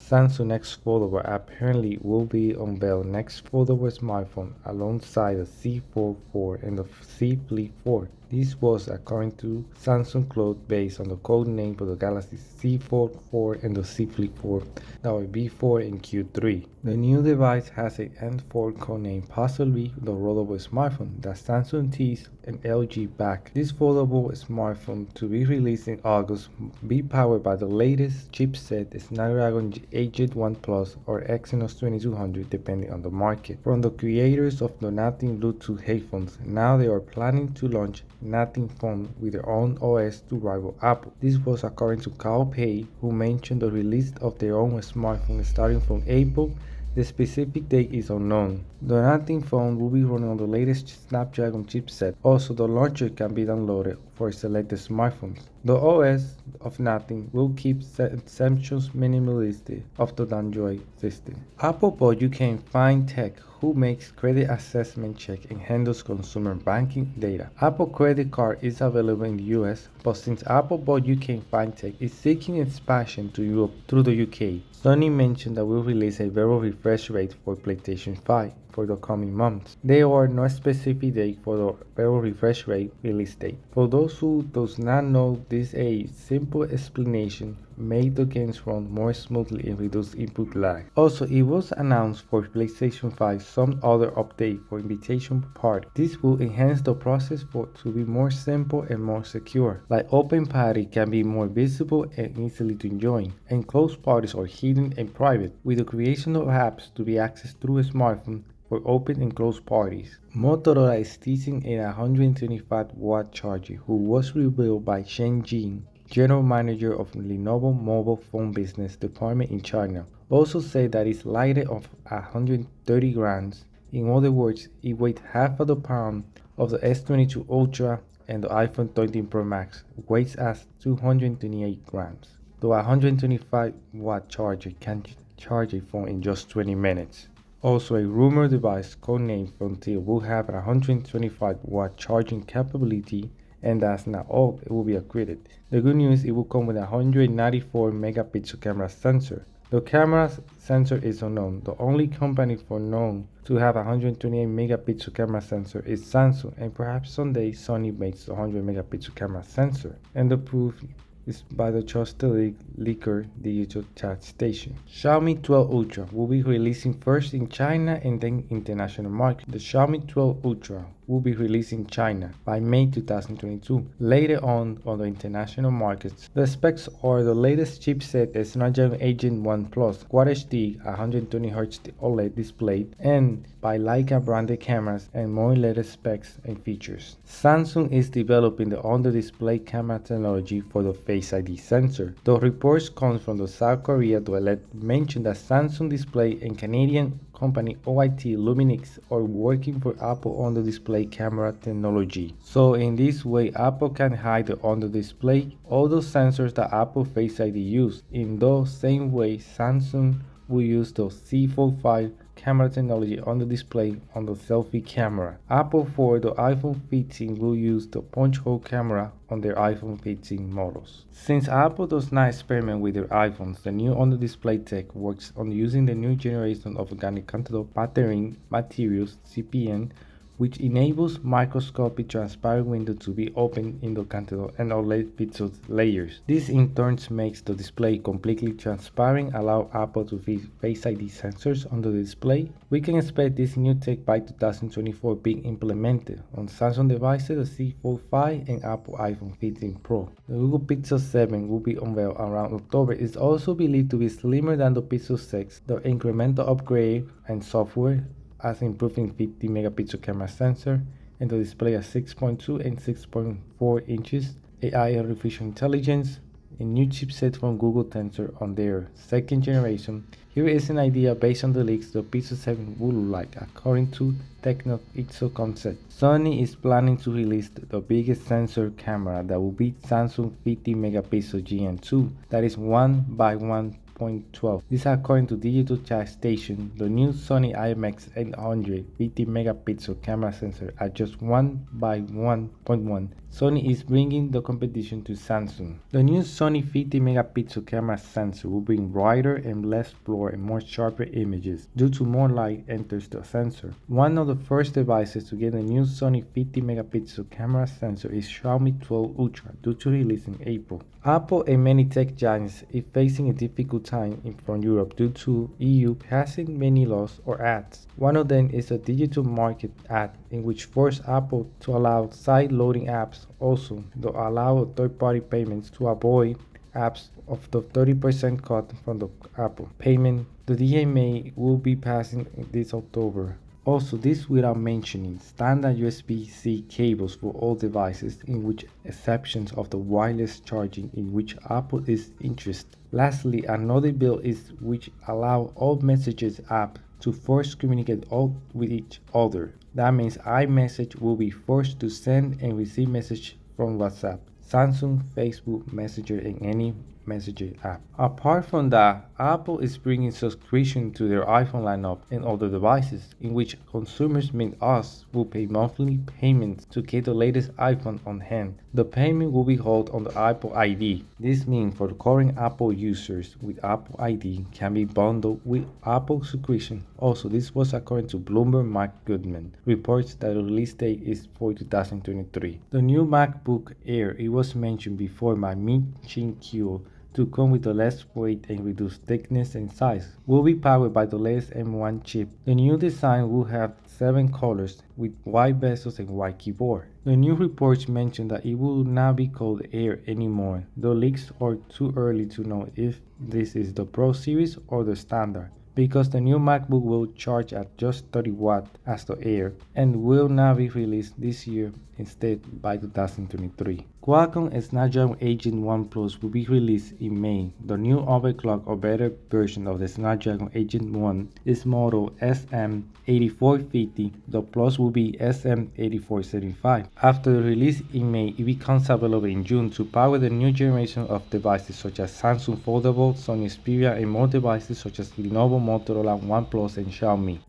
Samsung next foldable apparently will be unveiled next foldable smartphone alongside the Z Fold 4 and the Z Flip 4. This was according to Samsung Cloud based on the code name for the Galaxy Z Fold 4 and the Z Flip 4 that will be for in Q3. The new device has an N4 codename, possibly the rollable smartphone that Samsung teased and LG backed. This foldable smartphone to be released in August be powered by the latest chipset Snapdragon 8 Gen 1 Plus or Exynos 2200 depending on the market. From the creators of the Nothing Bluetooth headphones, now they are planning to launch Nothing phone with their own OS to rival Apple. This was according to Carl Pei, who mentioned the release of their own smartphone starting from April. The specific date is unknown. The Nothing phone will be running on the latest Snapdragon chipset. Also, the launcher can be downloaded for selected smartphones. The OS of Nothing will keep essentials minimalistic of the Android system. Apple bought UK fintech who makes credit assessment check and handles consumer banking data. Apple credit card is available in the US, but since Apple bought UK fintech is seeking expansion to Europe through the UK. Sony mentioned that will release a variable refresh rate for PlayStation 5 for the coming months. There are no specific date for the variable refresh rate release date. For those who does not know, this a simple explanation make the games run more smoothly and reduce input lag. Also, it was announced for PlayStation 5 some other update for invitation party. This will enhance the process to be more simple and more secure. Like open party can be more visible and easily to join, and closed parties are hidden and private, with the creation of apps to be accessed through a smartphone for open and closed parties. Motorola is teasing a 125-watt charger who was revealed by Shen Jing, general manager of Lenovo mobile phone business department in China. Also said that it's lighter of 130 grams. In other words, it weighs half of the pound of the S22 Ultra, and the iPhone 13 Pro Max weighs as 228 grams. The 125-watt charger can charge a phone in just 20 minutes. Also, a rumored device codenamed Frontier will have a 125-watt charging capability, and that's not all, it will be upgraded. The good news, it will come with a 194 megapixel camera sensor. The camera sensor is unknown. The only company known to have a 128 megapixel camera sensor is Samsung, and perhaps someday Sony makes a 100 megapixel camera sensor. And the proof is by the trusted leaker digital chat station. Xiaomi 12 Ultra will be releasing first in China and then international market. The Xiaomi 12 Ultra will be released in China by May 2022. Later on the international markets, the specs are the latest chipset Snapdragon 8 Gen 1 Plus, Quad HD 120Hz OLED display, and by Leica branded cameras and more latest specs and features. Samsung is developing the under-display camera technology for the Face ID sensor. The reports come from the South Korea toilet mention that Samsung Display and Canadian company OIT Luminix are working for Apple under-display camera technology. So in this way, Apple can hide the under-display all those sensors that Apple Face ID used. In the same way, Samsung will use the Z Fold 5 camera technology on the display on the selfie camera. Apple for the iPhone 15 will use the punch hole camera on their iPhone 15 models. Since Apple does not experiment with their iPhones, the new on-the-display tech works on using the new generation of organic cathode pattern materials (CPN), which enables microscopic transparent window to be opened in the cathode and OLED pixel layers. This in turn makes the display completely transparent, allow Apple to fit Face ID sensors on the display. We can expect this new tech by 2024 being implemented on Samsung devices, the Z Fold 5 and Apple iPhone 15 Pro. The Google Pixel 7 will be unveiled around October. It's also believed to be slimmer than the Pixel 6. The incremental upgrade and software as improving 50 megapixel camera sensor and the display at 6.2 and 6.4 inches, AI and artificial intelligence, a new chipset from Google Tensor on their second generation. Here is an idea based on the leaks the Pixel 7 will look like according to TechNews Pixel concept. Sony is planning to release the biggest sensor camera that will beat Samsung 50 megapixel GN2, that is 1 by 1.12. This according to digital chat station. The new Sony IMX 800 50 megapixel camera sensor at just 1 by 1.1 Sony is bringing the competition to Samsung. The new Sony 50 megapixel camera sensor will bring brighter and less blur and more sharper images due to more light enters the sensor. One of the first devices to get a new Sony 50 megapixel camera sensor is Xiaomi 12 Ultra, due to release in April. Apple and many tech giants are facing a difficult time from Europe due to EU passing many laws or acts. One of them is the Digital Market Act, in which forced Apple to allow side-loading apps, also to allow third-party payments to avoid apps of the 30% cut from the Apple payment. The DMA will be passing this October. Also, this without mentioning standard USB-C cables for all devices, in which exceptions of the wireless charging in which Apple is interested. Lastly, another bill is which allow all messages apps to force communicate all with each other. That means iMessage will be forced to send and receive message from WhatsApp, Samsung, Facebook, Messenger, and any messaging app. Apart from that, Apple is bringing subscription to their iPhone lineup and other devices, in which consumers, mean us, will pay monthly payments to get the latest iPhone on hand. The payment will be held on the Apple ID. This means for the current Apple users with Apple ID can be bundled with Apple subscription. Also, this was according to Bloomberg Mark Goodman, reports that the release date is for 2023. The new MacBook Air, it was mentioned before by Min-Chin Kuo, to come with the less weight and reduced thickness and size, will be powered by the latest M1 chip. The new design will have 7 colors with white bezels and white keyboard. The new reports mention that it will not be called Air anymore. The leaks are too early to know if this is the Pro series or the standard, because the new MacBook will charge at just 30 watts as the Air and will not be released this year, instead by 2023. Qualcomm Snapdragon 8 Gen 1 Plus will be released in May. The new overclock or better version of the Snapdragon 8 Gen 1 is model SM8450. The Plus will be SM8475. After the release in May, it becomes available in June to power the new generation of devices such as Samsung Foldable, Sony Xperia, and more devices such as Lenovo, Motorola, OnePlus, and Xiaomi.